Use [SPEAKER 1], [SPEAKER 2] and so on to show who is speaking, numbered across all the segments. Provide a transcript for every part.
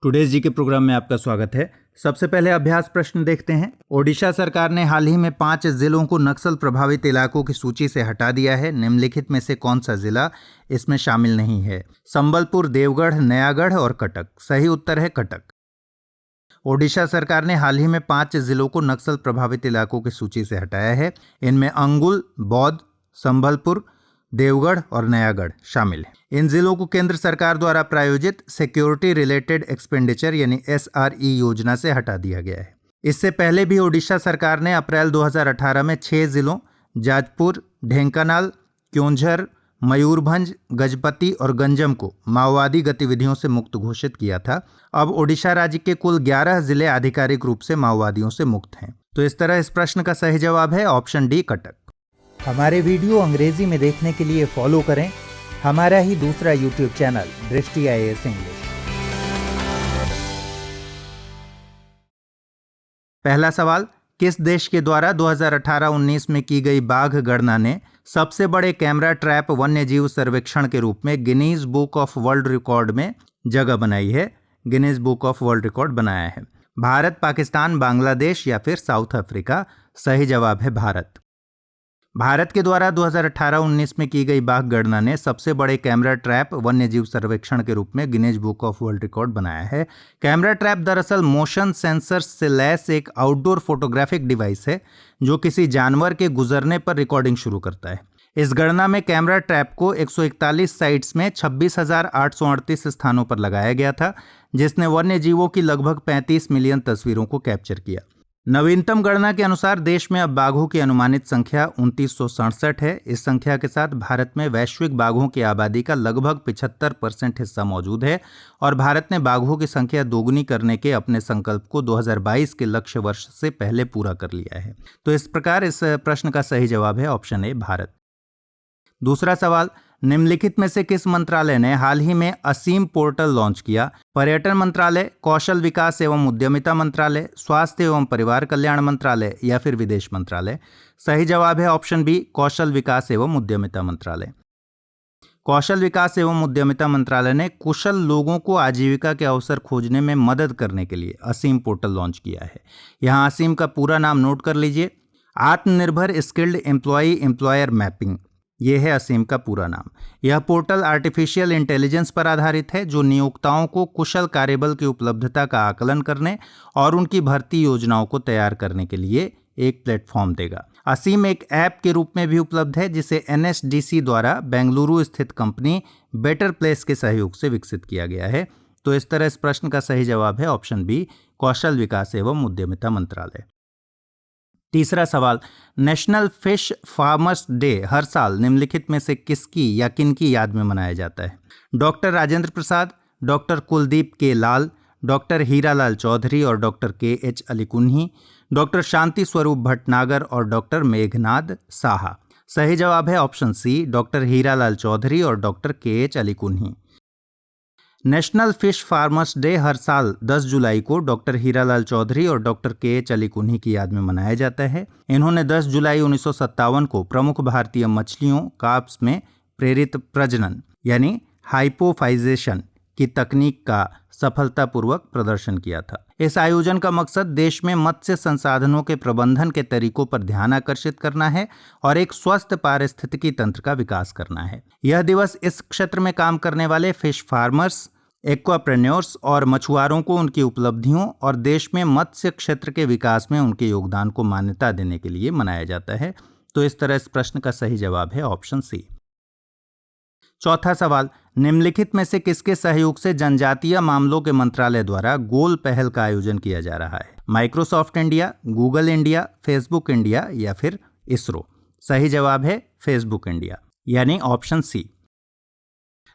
[SPEAKER 1] Today's जी के programme में आपका स्वागत है। सबसे पहले अभ्यास प्रश्न देखते हैं। ओडिशा सरकार ने हाल ही में 5 जिलों को नक्सल प्रभावित इलाकों की सूची से हटा दिया है। निम्नलिखित में से कौन सा जिला इसमें शामिल नहीं है? संबलपुर, देवगढ़, नयागढ़ और कटक। सही उत्तर है कटक। ओडिशा सरकार ने हाल ही में 5 जिलों को नक्सल प्रभावित इलाकों की सूची से हटाया है। इनमें अंगुल, बौद्ध, संबलपुर, देवगढ़ और नयागढ़ शामिल हैं। इन जिलों को केंद्र सरकार द्वारा प्रायोजित सिक्योरिटी रिलेटेड एक्सपेंडिचर यानी SRE योजना से हटा दिया गया है। इससे पहले भी ओडिशा सरकार ने अप्रैल 2018 में 6 जिलों जाजपुर, ढेंकानाल, क्योंझर, मयूरभंज, गजपति और गंजम को माओवादी गतिविधियों से मुक्त घोषित किया था। अब ओडिशा राज्य के कुल 11 जिले आधिकारिक रूप से माओवादियों से मुक्त हैं। तो इस तरह इस प्रश्न का सही जवाब है ऑप्शन डी, कटक। हमारे वीडियो अंग्रेजी में देखने के लिए फॉलो करें हमारा ही दूसरा YouTube चैनल दृष्टि IAS इंग्लिश। पहला सवाल, किस देश के द्वारा 2018-19 में की गई बाघ गणना ने सबसे बड़े कैमरा ट्रैप वन्यजीव सर्वेक्षण के रूप में Guinness book of world record में जगह बनाई है? Guinness book of world record बनाया है। भारत, पाकिस्तान, बांग्लादेश या फिर साउथ अफ्रीका? सही जवाब है भारत। भारत के द्वारा 2018-19 में की गई बाघ गणना ने सबसे बड़े कैमरा ट्रैप वन्यजीव सर्वेक्षण के रूप में Guinness book of world record बनाया है। कैमरा ट्रैप दरअसल मोशन सेंसर से लैस एक आउटडोर फोटोग्राफिक डिवाइस है जो किसी जानवर के गुजरने पर रिकॉर्डिंग शुरू करता है। इस गणना में कैमरा ट्रैप को 141 साइट्स में 26,838 स्थानों पर लगाया गया था, जिसने वन्यजीवों की लगभग 35 मिलियन तस्वीरों को कैप्चर किया। नवीनतम गणना के अनुसार देश में अब बाघों की अनुमानित संख्या 2967 है। इस संख्या के साथ भारत में वैश्विक बाघों की आबादी का लगभग 75% हिस्सा मौजूद है और भारत ने बाघों की संख्या दोगुनी करने के अपने संकल्प को 2022 के लक्ष्य वर्ष से पहले पूरा कर लिया है। तो इस प्रकार इस प्रश्न का सही जवाब है ऑप्शन ए, भारत। दूसरा सवाल, निम्नलिखित में से किस मंत्रालय ने हाल ही में असीम पोर्टल लॉन्च किया? पर्यटन मंत्रालय, कौशल विकास एवं उद्यमिता मंत्रालय, स्वास्थ्य एवं परिवार कल्याण मंत्रालय या फिर विदेश मंत्रालय? सही जवाब है ऑप्शन बी, कौशल विकास एवं उद्यमिता मंत्रालय। कौशल विकास एवं उद्यमिता मंत्रालय ने कुशल लोगों को आजीविका के अवसर खोजने में मदद करने के लिए असीम पोर्टल लॉन्च किया है। यहाँ असीम का पूरा नाम नोट कर लीजिए, आत्मनिर्भर स्किल्ड एम्प्लॉय एम्प्लॉयर मैपिंग। यह है असीम का पूरा नाम। यह पोर्टल आर्टिफिशियल इंटेलिजेंस पर आधारित है जो नियोक्ताओं को कुशल कार्यबल की उपलब्धता का आकलन करने और उनकी भर्ती योजनाओं को तैयार करने के लिए एक प्लेटफॉर्म देगा। असीम एक ऐप के रूप में भी उपलब्ध है जिसे NSDC द्वारा बेंगलुरु स्थित कंपनी बेटर प्लेस के सहयोग से विकसित किया गया है। तो इस तरह इस प्रश्न का सही जवाब है ऑप्शन बी, कौशल विकास एवं उद्यमिता मंत्रालय। तीसरा सवाल, नेशनल फिश फार्मर्स डे हर साल निम्नलिखित में से किसकी या किनकी याद में मनाया जाता है? Doctor Rajendra Prasad, doctor Kuldeep K Lal, doctor Hiralal Chaudhary और doctor KH Alikunhi, doctor Shanti Swarup Bhatnagar और डॉक्टर मेघनाद साहा? सही जवाब है option C, doctor Hiralal Chaudhary और doctor KH Alikunhi. National fish farmers day हर साल 10 जुलाई को डॉक्टर हीरालाल चौधरी और डॉक्टर KH अलीकुन्ही की याद में मनाया जाता है। इन्होंने 10 जुलाई 1957 को प्रमुख भारतीय मछलियों कार्प्स में प्रेरित प्रजनन यानी हाइपोफाइजेशन की तकनीक का सफलतापूर्वक प्रदर्शन किया था। इस आयोजन का मकसद देश में मत्स्य संसाधनों के प्रबंधन के तरीकों पर ध्यान आकर्षित करना है और एक स्वस्थ पारिस्थितिकी तंत्र का विकास करना है। यह दिवस इस क्षेत्र में काम करने वाले फिश फार्मर्स, एक्वाप्रेन्योर्स और मछुआरों को उनकी उपलब्धियों और देश में मत्स्य क्षेत्र के विकास में उनके योगदान को मान्यता देने के लिए मनाया जाता है। तो इस तरह इस प्रश्न का सही जवाब है ऑप्शन सी। चौथा सवाल, निम्नलिखित में से किसके सहयोग से जनजातीय मामलों के मंत्रालय द्वारा गोल पहल का आयोजन किया जा रहा है? Microsoft India, Google India, Facebook India या फिर इसरो? सही जवाब है फेसबुक इंडिया यानी ऑप्शन सी।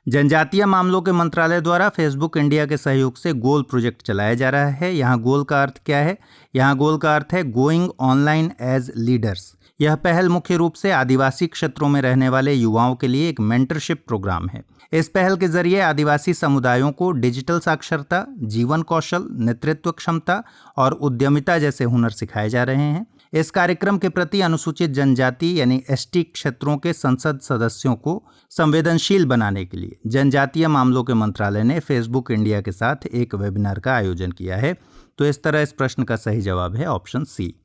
[SPEAKER 1] जनजातीय मामलों के मंत्रालय द्वारा फेसबुक इंडिया के सहयोग से गोल प्रोजेक्ट चलाया जा रहा है। यहाँ गोल का अर्थ क्या है? यहाँ गोल का अर्थ है गोइंग ऑनलाइन एज लीडर्स। यह पहल मुख्य रूप से आदिवासी क्षेत्रों में रहने वाले युवाओं के लिए एक मेंटरशिप प्रोग्राम है। इस पहल के जरिए आदिवासी समुदायों को डिजिटल साक्षरता, जीवन कौशल, नेतृत्व क्षमता और उद्यमिता जैसे हुनर सिखाए जा रहे हैं। इस कार्यक्रम के प्रति अनुसूचित जनजाति यानी एसटी क्षेत्रों के संसद सदस्यों को संवेदनशील बनाने के लिए जनजातीय मामलों के मंत्रालय ने फेसबुक इंडिया के साथ एक वेबिनार का आयोजन किया है। तो इस तरह इस प्रश्न का सही जवाब है ऑप्शन सी।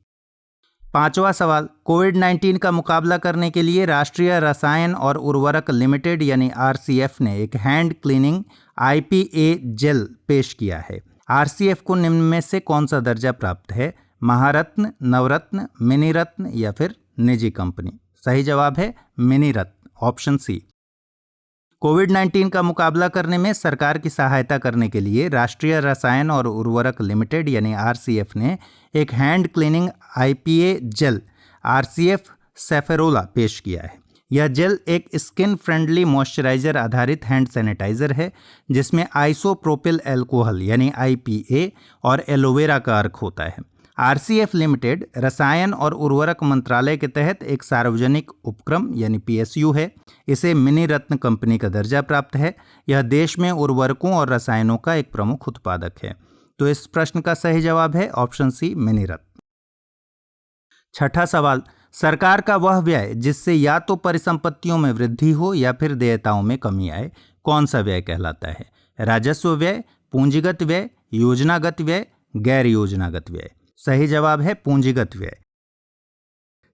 [SPEAKER 1] पांचवा सवाल, कोविड-19 का मुकाबला करने के लिए राष्ट्रीय रसायन और उर्वरक लिमिटेड यानी आरसीएफ ने एक हैंड क्लीनिंग IPA जेल पेश किया है। आरसीएफ को निम्न में से कौन सा दर्जा प्राप्त है? महारत्न, नवरत्न, मिनी रत्न या फिर निजी कंपनी? सही जवाब है मिनी रत्न, ऑप्शन सी। कोविड-19 का मुकाबला करने में सरकार की सहायता करने के लिए राष्ट्रीय रसायन और उर्वरक लिमिटेड यानी आरसीएफ ने एक hand cleaning IPA gel RCF सेफेरोला पेश किया है। यह जेल एक स्किन फ्रेंडली मॉइस्चराइजर आधारित हैंड सैनिटाइजर है जिसमें आइसोप्रोपिल अल्कोहल यानी IPA और एलोवेरा का अर्क होता है। आरसीएफ लिमिटेड रसायन और उर्वरक मंत्रालय के तहत एक सार्वजनिक उपक्रम यानी PSU है। इसे मिनी रत्न कंपनी का दर्जा प्राप्त है। यह देश में उर्वरकों और रसायनों का एक प्रमुख उत्पादक है। तो इस प्रश्न का सही जवाब है ऑप्शन सी मिनी रत्न। छठा सवाल, सरकार का वह व्यय जिससे या तो परिसंपत्तियों में वृद्धि हो या फिर देयताओं में कमी आए, कौन सा व्यय कहलाता है? राजस्व व्यय, पूंजीगत व्यय, योजनागत व्यय, गैर योजनागत व्यय? सही जवाब है पूंजीगत व्यय।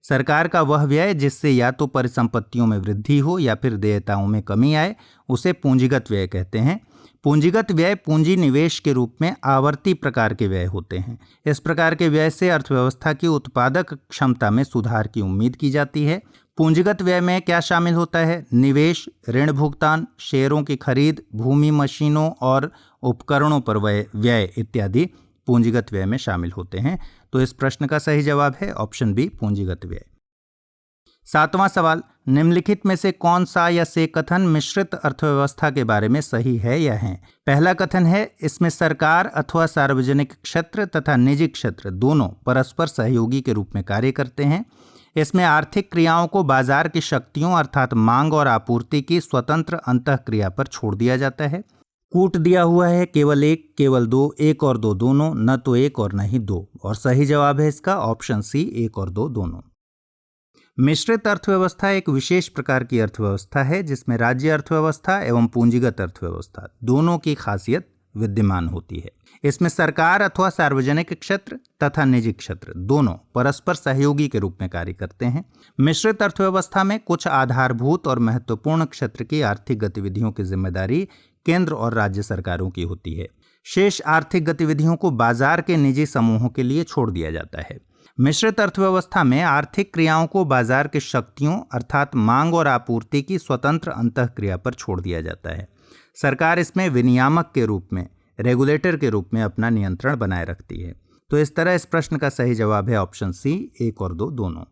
[SPEAKER 1] सरकार का वह व्यय जिससे या तो परिसंपत्तियों में वृद्धि हो या फिर देयताओं में कमी आए उसे पूंजीगत व्यय कहते हैं। पूंजीगत व्यय पूंजी निवेश के रूप में आवर्ती प्रकार के व्यय होते हैं। इस प्रकार के व्यय से अर्थव्यवस्था की उत्पादक क्षमता में सुधार की उम्मीद की जाती है। पूंजीगत व्यय में क्या शामिल होता है? निवेश, ऋण भुगतान, शेयरों की खरीद, भूमि, मशीनों और उपकरणों पर व्यय इत्यादि पूंजीगत व्यय में शामिल होते हैं। तो इस प्रश्न का सही जवाब है ऑप्शन बी पूंजीगत व्यय। सातवां सवाल, निम्नलिखित में से कौन सा या से कथन मिश्रित अर्थव्यवस्था के बारे में सही है या है? पहला कथन है इसमें सरकार अथवा सार्वजनिक क्षेत्र तथा निजी क्षेत्र दोनों परस्पर सहयोगी के रूप में कार्य करते हैं। इसमें आर्थिक क्रियाओं को बाजार की शक्तियों अर्थात मांग और आपूर्ति की स्वतंत्र अंतःक्रिया पर छोड़ दिया जाता है। कूट दिया हुआ है केवल एक, केवल दो, एक और दो दोनों, न तो एक और न ही दो। और सही जवाब है इसका ऑप्शन सी एक और दो दोनों। मिश्रित अर्थव्यवस्था एक विशेष प्रकार की अर्थव्यवस्था है जिसमें राज्य अर्थव्यवस्था एवं पूंजीगत अर्थव्यवस्था दोनों की खासियत विद्यमान होती है। इसमें सरकार अथवा सार्वजनिक क्षेत्र तथा निजी क्षेत्र दोनों परस्पर सहयोगी के रूप में कार्य करते हैं। मिश्रित अर्थव्यवस्था में कुछ आधारभूत और महत्वपूर्ण क्षेत्र की आर्थिक गतिविधियों की जिम्मेदारी केंद्र और राज्य सरकारों की होती है। शेष आर्थिक गतिविधियों को बाजार के निजी समूहों के लिए छोड़ दिया जाता है। मिश्रित अर्थव्यवस्था में आर्थिक क्रियाओं को बाजार के शक्तियों अर्थात मांग और आपूर्ति की स्वतंत्र अंतःक्रिया पर छोड़ दिया जाता है। सरकार इसमें विनियामक के रूप में, रेगुलेटर के रूप में अपना नियंत्रण बनाए रखती है। तो इस तरह इस प्रश्न का सही जवाब है ऑप्शन सी एक और दो दोनों।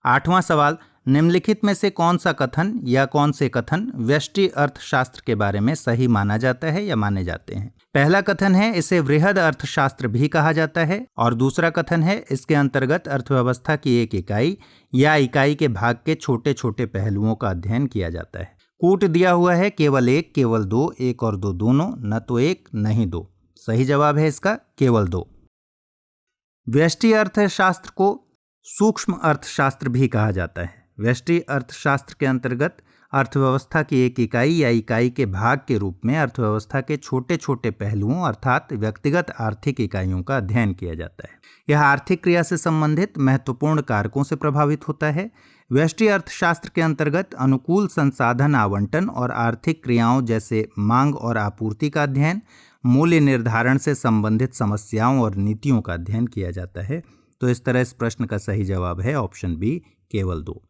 [SPEAKER 1] आठवां सवाल, निम्नलिखित में से कौन सा कथन या कौन से कथन व्यष्टि अर्थशास्त्र के बारे में सही माना जाता है या माने जाते हैं? पहला कथन है इसे वृहद अर्थशास्त्र भी कहा जाता है और दूसरा कथन है इसके अंतर्गत अर्थव्यवस्था की एक इकाई या इकाई के भाग के छोटे छोटे पहलुओं का अध्ययन किया जाता है। कूट दिया हुआ है केवल एक, केवल दो, एक और दो दोनों, न तो एक न ही दो। सही जवाब है इसका केवल दो। व्यष्टि अर्थशास्त्र को सूक्ष्म अर्थशास्त्र भी कहा जाता है। व्यष्टि अर्थशास्त्र के अंतर्गत अर्थव्यवस्था की एक इकाई या इकाई के भाग के रूप में अर्थव्यवस्था के छोटे छोटे पहलुओं अर्थात व्यक्तिगत आर्थिक इकाइयों का अध्ययन किया जाता है। यह आर्थिक क्रिया से संबंधित महत्वपूर्ण कारकों से प्रभावित होता है। व्यष्टि अर्थशास्त्र के अंतर्गत अनुकूल संसाधन आवंटन और आर्थिक क्रियाओं जैसे मांग और आपूर्ति का अध्ययन, मूल्य निर्धारण से संबंधित समस्याओं और नीतियों का अध्ययन किया जाता है। तो इस तरह इस प्रश्न का सही जवाब है ऑप्शन बी केवल दो।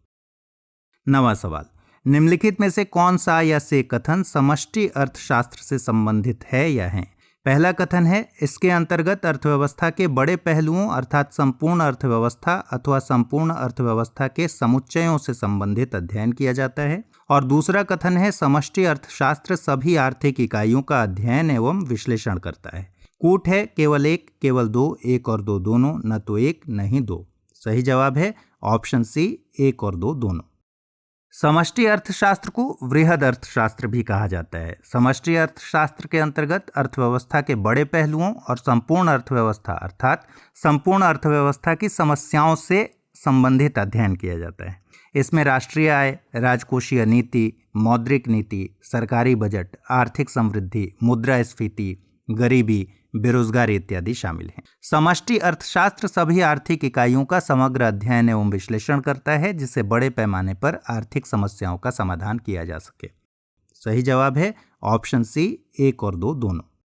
[SPEAKER 1] नवां सवाल, निम्नलिखित में से कौन सा या से कथन समष्टि अर्थशास्त्र से संबंधित है या है? पहला कथन है इसके अंतर्गत अर्थव्यवस्था के बड़े पहलुओं अर्थात संपूर्ण अर्थव्यवस्था अथवा संपूर्ण अर्थव्यवस्था के समुच्चयों से संबंधित अध्ययन किया जाता है। और दूसरा कथन है समष्टि अर्थशास्त्र सभी आर्थिक इकाइयों का अध्ययन एवं विश्लेषण करता है। कूट है केवल एक, केवल दो, एक और दो दोनों, न तो एक न ही दो। सही जवाब है ऑप्शन सी एक और दो दोनों। समष्टि अर्थशास्त्र को वृहद अर्थशास्त्र भी कहा जाता है। समष्टि अर्थशास्त्र के अंतर्गत अर्थव्यवस्था के बड़े पहलुओं और संपूर्ण अर्थव्यवस्था अर्थात संपूर्ण अर्थव्यवस्था की समस्याओं से संबंधित अध्ययन किया जाता है। इसमें राष्ट्रीय आय, राजकोषीय नीति, मौद्रिक नीति, सरकारी बजट, आर्थिक समृद्धि, मुद्रास्फीति, गरीबी, बेरोजगारी इत्यादि शामिल हैं। समष्टि अर्थशास्त्र सभी आर्थिक इकाइयों का समग्र अध्ययन एवं विश्लेषण करता है जिससे बड़े पैमाने पर आर्थिक समस्याओं का समाधान किया जा सके। सही जवाब है ऑप्शन सी, 1 और 2 दोनों।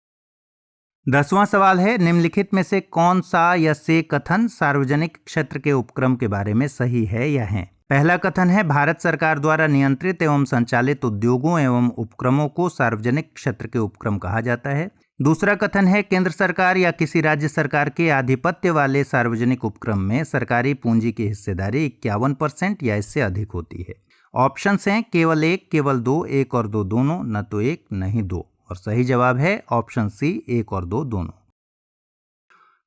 [SPEAKER 1] 10वां सवाल है, निम्नलिखित में से कौन सा या से कथन सार्वजनिक क्षेत्र के उपक्रम के बारे में सही है या है? पहला कथन है, भारत सरकार द्वारा नियंत्रित एवं संचालित उद्योगों एवं उपक्रमों को सार्वजनिक क्षेत्र के उपक्रम कहा जाता है। दूसरा कथन है, केंद्र सरकार या किसी राज्य सरकार के आधिपत्य वाले सार्वजनिक उपक्रम में सरकारी पूंजी की हिस्सेदारी 51% या इससे अधिक होती है। ऑप्शंस हैं केवल 1, केवल 2, 1 और 2 दोनों, न तो 1 नहीं 2। और सही जवाब है ऑप्शन सी, 1 और 2 दोनों।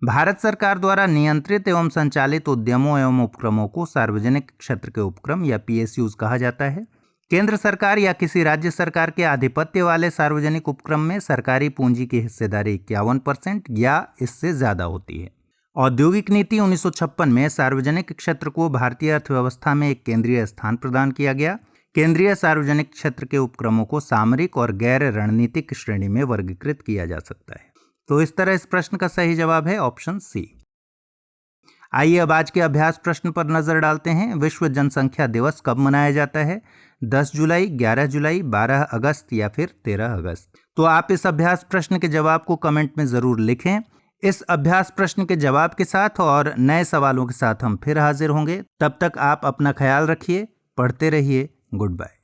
[SPEAKER 1] भारत सरकार द्वारा नियंत्रित एवं संचालित उद्यमों एवं उपक्रमों को सार्वजनिक क्षेत्र के उपक्रम या पीएसयूज कहा जाता है। केंद्र सरकार या किसी राज्य सरकार के आधिपत्य वाले सार्वजनिक उपक्रम में सरकारी पूंजी की हिस्सेदारी 51% या इससे ज्यादा होती है। औद्योगिक नीति 1956 में सार्वजनिक क्षेत्र को भारतीय अर्थव्यवस्था में एक केंद्रीय स्थान प्रदान किया गया। केंद्रीय सार्वजनिक क्षेत्र के उपक्रमों को सामरिक और गैर रणनीतिक श्रेणी में वर्गीकृत किया जा सकता है। तो इस तरह इस प्रश्न का सही जवाब है ऑप्शन सी। आइए अब आज के अभ्यास प्रश्न पर नजर डालते हैं। विश्व जनसंख्या दिवस कब मनाया जाता है? 10 जुलाई, 11 जुलाई, 12 अगस्त या फिर 13 अगस्त? तो आप इस अभ्यास प्रश्न के जवाब को कमेंट में जरूर लिखें। इस अभ्यास प्रश्न के जवाब के साथ और नए सवालों के साथ हम फिर हाजिर होंगे। तब तक आप अपना ख्याल रखिए, पढ़ते रहिए। Good bye.